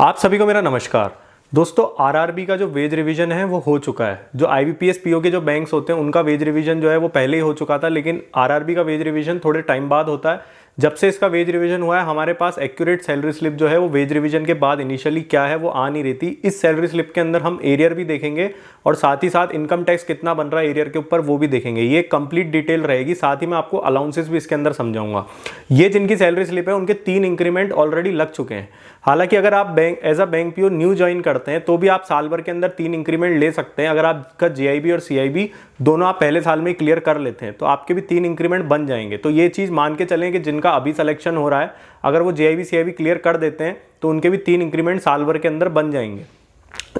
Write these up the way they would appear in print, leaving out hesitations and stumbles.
आप सभी को मेरा नमस्कार। दोस्तों, आरआरबी का जो वेज रिवीजन है वो हो चुका है। जो आईबीपीएस पीओ के जो बैंक्स होते हैं उनका वेज रिवीजन जो है वो पहले ही हो चुका था, लेकिन आरआरबी का वेज रिवीजन थोड़े टाइम बाद होता है। जब से इसका वेज रिवीजन हुआ है हमारे पास एक्यूरेट सैलरी स्लिप जो है वो वेज रिवीजन के बाद इनिशियली क्या है वो आ नहीं रही थी। इस सैलरी स्लिप के अंदर हम एरियर भी देखेंगे और साथ ही साथ इनकम टैक्स कितना बन रहा है एरियर के ऊपर वो भी देखेंगे। ये कंप्लीट डिटेल रहेगी, साथ ही मैं आपको अलाउंसेस भी इसके अंदर समझाऊंगा। ये जिनकी सैलरी स्लिप है उनके 3 इंक्रीमेंट ऑलरेडी लग चुके हैं। हालांकि अगर आप bank as a bank PO new join करते हैं तो भी आप साल भर के अंदर 3 इंक्रीमेंट ले सकते हैं। अगर आपका जेआईबी और सीआईबी दोनों आप पहले साल में क्लियर कर लेते हैं तो आपके भी 3 इंक्रीमेंट बन जाएंगे। तो ये चीज़ मान के चलें कि जिनका अभी सिलेक्शन हो रहा है अगर वो जेआईबी सीआईबी क्लियर कर देते हैं तो उनके भी 3 इंक्रीमेंट साल भर के अंदर बन जाएंगे।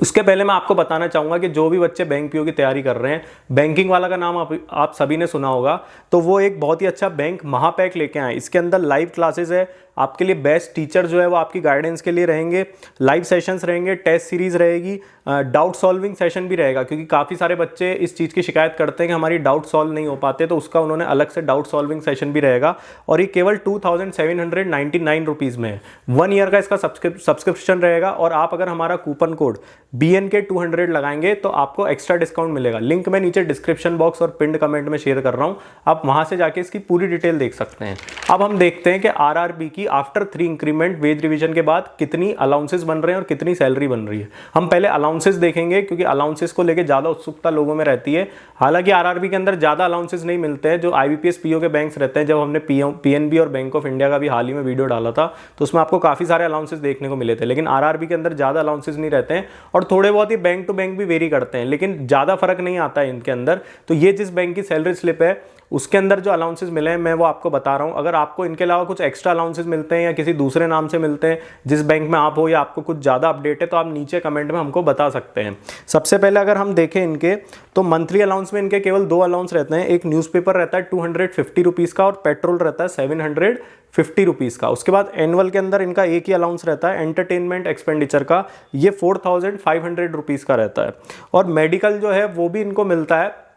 उसके पहले मैं आपको बताना चाहूंगा कि जो भी बच्चे बैंक पीओ की तैयारी कर रहे हैं, बैंकिंग वाला का नाम आप सभी ने सुना होगा, तो वो एक बहुत ही अच्छा बैंक महापैक लेके आए। इसके अंदर लाइव क्लासेस है, आपके लिए बेस्ट टीचर जो है वो आपकी गाइडेंस के लिए रहेंगे, लाइव सेशंस रहेंगे, टेस्ट सीरीज रहेगी, डाउट सॉल्विंग सेशन भी रहेगा, क्योंकि काफ़ी सारे बच्चे इस चीज़ की शिकायत करते हैं कि हमारी डाउट सॉल्व नहीं हो पाते, तो उसका उन्होंने अलग से डाउट सॉल्विंग सेशन भी रहेगा। और ये केवल 2799 रुपीज़ में है। 1 ईयर का इसका सब्सक्रिप्शन रहेगा। और आप अगर हमारा कूपन कोड BNK200 लगाएंगे तो आपको एक्स्ट्रा डिस्काउंट मिलेगा। लिंक मैं नीचे डिस्क्रिप्शन बॉक्स और पिंड कमेंट में शेयर कर रहा हूँ, आप वहाँ से जाके इसकी पूरी डिटेल देख सकते हैं। अब हम देखते हैं कि आरआरबी की आफ्टर 3 इंक्रीमेंट वेज रिवीजन के बाद कितनी अलाउंसेस बन रहे हैं और कितनी सैलरी बन रही है। हम पहले अलाउंसेस देखेंगे क्योंकि अलाउंसेस को लेकर ज़्यादा उत्सुकता लोगों में रहती है। हालांकि आरआरबी के अंदर ज़्यादा अलाउंसेस नहीं मिलते हैं जो आईबीपीएस पीओ के बैंक्स रहते हैं। जब हमने पीएनबी और बैंक ऑफ इंडिया का भी हाल ही में वीडियो डाला था तो उसमें आपको काफ़ी सारे अलाउंसेस देखने को मिले थे, लेकिन आरआरबी के अंदर ज़्यादा अलाउंसेस नहीं रहते हैं और थोड़े बहुत ही बैंक टू बैंक भी वेरी करते हैं, लेकिन ज़्यादा फर्क नहीं आता है इनके अंदर। तो ये जिस बैंक की सैलरी स्लिप है उसके अंदर जो अलाउंसेस मिले हैं मैं वो आपको बता रहा हूं। अगर आपको इनके अलावा कुछ एक्स्ट्रा अलाउंसेस मिलते हैं या किसी दूसरे नाम से मिलते हैं जिस बैंक में आप हो या आपको कुछ ज़्यादा अपडेट है तो आप नीचे कमेंट में हमको बता सकते हैं। सबसे पहले अगर हम देखें इनके तो मंथली अलाउंस में इनके केवल 2 अलाउंस रहते हैं। एक न्यूज़पेपर रहता है 250 रुपीज़ का और पेट्रोल रहता है 750 रुपीज़ का। उसके बाद एनुअल के अंदर इनका एक ही अलाउंस रहता है एंटरटेनमेंट एक्सपेंडिचर का, ये 4500 रुपीज़ का रहता है। और मेडिकल जो है वो भी इनको मिलता है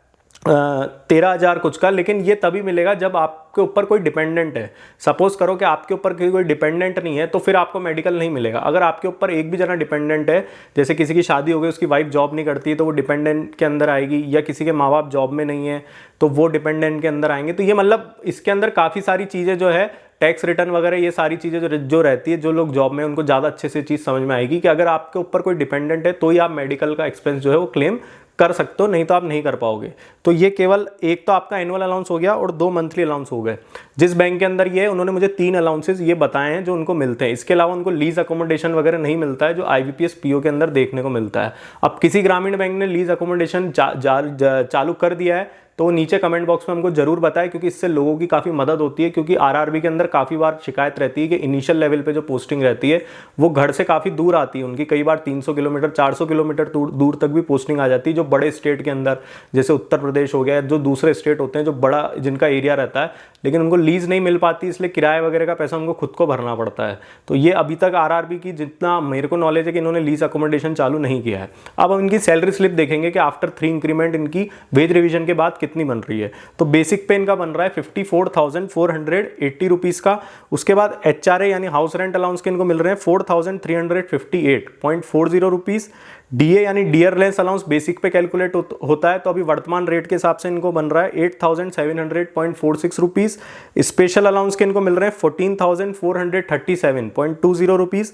13,000 कुछ का, लेकिन ये तभी मिलेगा जब आपके ऊपर कोई डिपेंडेंट है। सपोज करो कि आपके ऊपर कोई डिपेंडेंट नहीं है तो फिर आपको मेडिकल नहीं मिलेगा। अगर आपके ऊपर एक भी जना डिपेंडेंट है, जैसे किसी की शादी हो गई उसकी वाइफ जॉब नहीं करती है तो वो डिपेंडेंट के अंदर आएगी, या किसी के माँ बाप जॉब में नहीं है तो वो डिपेंडेंट के अंदर आएंगे। तो ये मतलब इसके अंदर काफ़ी सारी चीज़ें जो है टैक्स रिटर्न वगैरह ये सारी चीज़ें जो रहती है, जो लोग जॉब में उनको ज़्यादा अच्छे से चीज़ समझ में आएगी कि अगर आपके ऊपर कोई डिपेंडेंट है तो ही आप मेडिकल का एक्सपेंस जो है वो क्लेम कर सकते हो, नहीं तो आप नहीं कर पाओगे। तो ये केवल एक तो आपका एनुअल अलाउंस हो गया और 2 मंथली अलाउंस हो गए। जिस बैंक के अंदर ये है उन्होंने मुझे 3 अलाउंसेस ये बताए हैं जो उनको मिलते हैं। इसके अलावा उनको लीज अकोमोडेशन वगैरह नहीं मिलता है जो आईबीपीएस पीओ के अंदर देखने को मिलता है। अब किसी ग्रामीण बैंक ने लीज अकोमोडेशन चालू कर दिया है तो नीचे कमेंट बॉक्स में हमको जरूर बताएं, क्योंकि इससे लोगों की काफ़ी मदद होती है। क्योंकि आरआरबी के अंदर काफ़ी बार शिकायत रहती है कि इनिशियल लेवल पे जो पोस्टिंग रहती है वो घर से काफ़ी दूर आती है उनकी। कई बार 300 किलोमीटर 400 किलोमीटर दूर तक भी पोस्टिंग आ जाती है। जो बड़े स्टेट के अंदर जैसे उत्तर प्रदेश हो गया, जो दूसरे स्टेट होते हैं जो बड़ा जिनका एरिया रहता है, लेकिन उनको लीज नहीं मिल पाती, इसलिए किराए वगैरह का पैसा उनको खुद को भरना पड़ता है। तो ये अभी तक आरआरबी की जितना मेरे को नॉलेज है कि इन्होंने लीज अकोमोडेशन चालू नहीं किया है। अब हम इनकी सैलरी स्लिप देखेंगे कि आफ्टर 3 इंक्रीमेंट इनकी वेज रिवीजन के बाद कितनी बन रही है। तो बेसिक पे इनका बन रहा है 54,480 रुपीज़ का। उसके बाद HRA यानी हाउस रेंट अलाउंस के इनको मिल रहे हैं 4,358.40 रुपीज़। DA यानी डियरलेस अलाउंस बेसिक पे कैलकुलेट होता है तो अभी वर्तमान रेट के हिसाब से इनको बन रहा है 8,700.46 रुपीज़। स्पेशल अलाउंस के इनको मिल रहे हैं 14,437.20 rupees.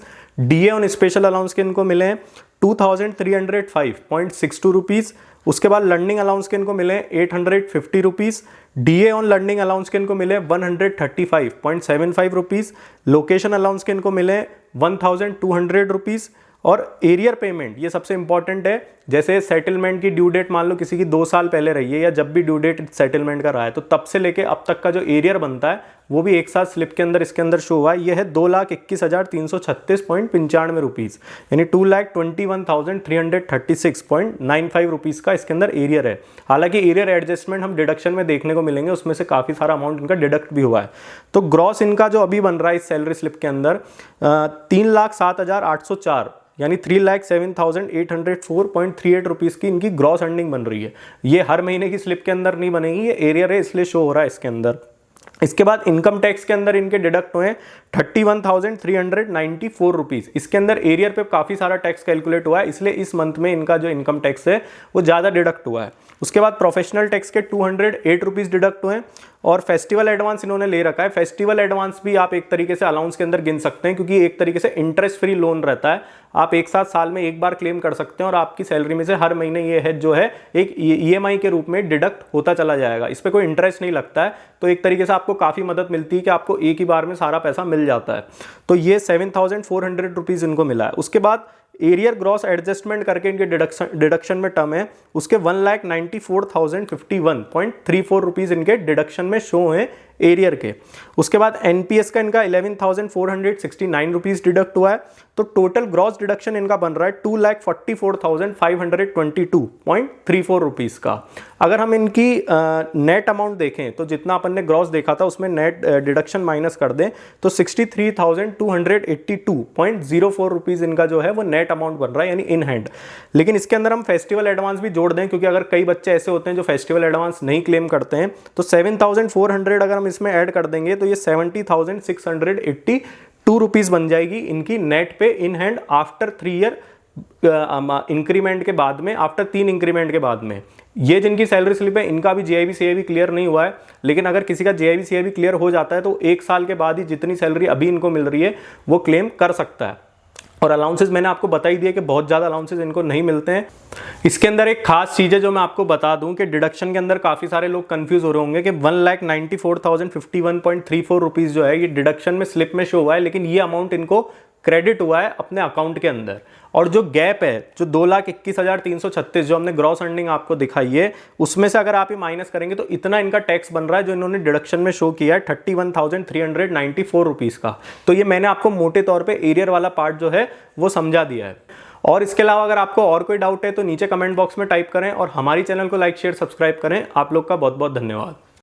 DA on special allowance के इनको मिले हैं 2,305.62 रुपीज़। उसके बाद लर्निंग अलाउंस के इनको मिले 850 rupees. DA on learning allowance के इनको मिले 135.75 रुपीज़। लोकेशन अलाउंस के इनको मिले 1,200 रुपीज़। और एरियर पेमेंट ये सबसे इंपॉर्टेंट है। जैसे सेटलमेंट की ड्यू डेट मान लो किसी की 2 साल पहले रही है या जब भी ड्यू डेट सेटलमेंट का रहा है तो तब से लेके अब तक का जो एरियर बनता है वो भी एक साथ स्लिप के अंदर इसके अंदर शो हुआ है। ये है 2,21,336.95 रुपीज़, यानी 2,21,336.95 रुपीज़ का इसके अंदर एरियर है। हालांकि एरियर एडजस्टमेंट हम डिडक्शन में देखने को मिलेंगे, उसमें से काफ़ी सारा अमाउंट इनका डिडक्ट भी हुआ है। तो ग्रॉस इनका जो अभी बन रहा है इस सैलरी स्लिप के अंदर 3,07,804 यानी 3,07,804.38 रुपीज़ की इनकी ग्रॉस अर्निंग बन रही है। ये हर महीने की स्लिप के अंदर नहीं बनेगी, ये एरियर है इसलिए शो हो रहा है इसके अंदर। इसके बाद इनकम टैक्स के अंदर इनके डिडक्ट हुए 31,394 रुपीज़। इसके अंदर एरियर पे काफ़ी सारा टैक्स कैलकुलेट हुआ है, इसलिए इस मंथ में इनका जो इनकम टैक्स है वो ज़्यादा डिडक्ट हुआ है। उसके बाद प्रोफेशनल टैक्स के 208 रुपीज़ डिडक्ट हुए हैं और फेस्टिवल एडवांस इन्होंने ले रखा है। फेस्टिवल एडवांस भी आप एक तरीके से अलाउंस के अंदर गिन सकते हैं, क्योंकि एक तरीके से इंटरेस्ट फ्री लोन रहता है। आप एक साथ साल में एक बार क्लेम कर सकते हैं और आपकी सैलरी में से हर महीने ये है जो है एक EMI के रूप में डिडक्ट होता चला जाएगा। इस पर कोई इंटरेस्ट नहीं लगता है, तो एक तरीके से आपको काफ़ी मदद मिलती है कि आपको एक ही बार में सारा पैसा मिल जाता है। तो ये 7,400 रुपीज़ इनको मिला है। उसके बाद एरियर ग्रॉस एडजस्टमेंट करके इनके डिडक्शन में टर्म है, उसके 1,94,051.34 रुपीज़ इनके डिडक्शन में शो हैं एरियर के। उसके बाद NPS का इनका 11,469 रुपीज़ डिडक्ट हुआ है। तो टोटल ग्रॉस डिडक्शन इनका बन रहा है 2,44,522.34 रुपीज़ का। अगर हम इनकी नेट अमाउंट देखें तो जितना अपन ने ग्रॉस देखा था उसमें नेट डिडक्शन माइनस कर दें तो 63,282.04 रुपीज़ इनका जो है वो नेट अमाउंट बन रहा है, यानी इन हैंड। लेकिन इसके अंदर हम फेस्टिवल एडवांस भी जोड़ दें, क्योंकि अगर कई बच्चे ऐसे होते हैं जो फेस्टिवल एडवांस नहीं क्लेम करते हैं, तो 7,400 अगर हम इसमें ऐड कर देंगे तो ये 70,682 रुपीज़ बन जाएगी इनकी नेट पे in hand after 3 year increment के बाद में, आफ्टर 3 इंक्रीमेंट के बाद में। ये जिनकी सैलरी स्लिप है इनका भी JIB CIB क्लियर नहीं हुआ है, लेकिन अगर किसी का JIB CIB क्लियर हो जाता है तो 1 साल के बाद ही जितनी सैलरी अभी इनको मिल रही है वो क्लेम कर सकता है। और अलाउंसेस मैंने आपको बता ही दिया कि बहुत ज़्यादा अलाउंसेस इनको नहीं मिलते हैं। इसके अंदर एक खास चीज़ है जो मैं आपको बता दूं कि डिडक्शन के अंदर काफ़ी सारे लोग कंफ्यूज हो रहे होंगे कि 1,94,051.34 रुपीज़ जो है ये डिडक्शन में स्लिप में शो हुआ है, लेकिन ये अमाउंट इनको क्रेडिट हुआ है अपने अकाउंट के अंदर। और जो गैप है जो 2,21,336 जो हमने ग्रॉस अर्निंग आपको दिखाई है, उसमें से अगर आप ये माइनस करेंगे तो इतना इनका टैक्स बन रहा है जो इन्होंने डिडक्शन में शो किया है 31,394 रुपीज़ का। तो ये मैंने आपको मोटे तौर पे एरियर वाला पार्ट जो है वो समझा दिया है। और इसके अलावा अगर आपको और कोई डाउट है तो नीचे कमेंट बॉक्स में टाइप करें और हमारी चैनल को लाइक शेयर सब्सक्राइब करें। आप लोग का बहुत बहुत धन्यवाद।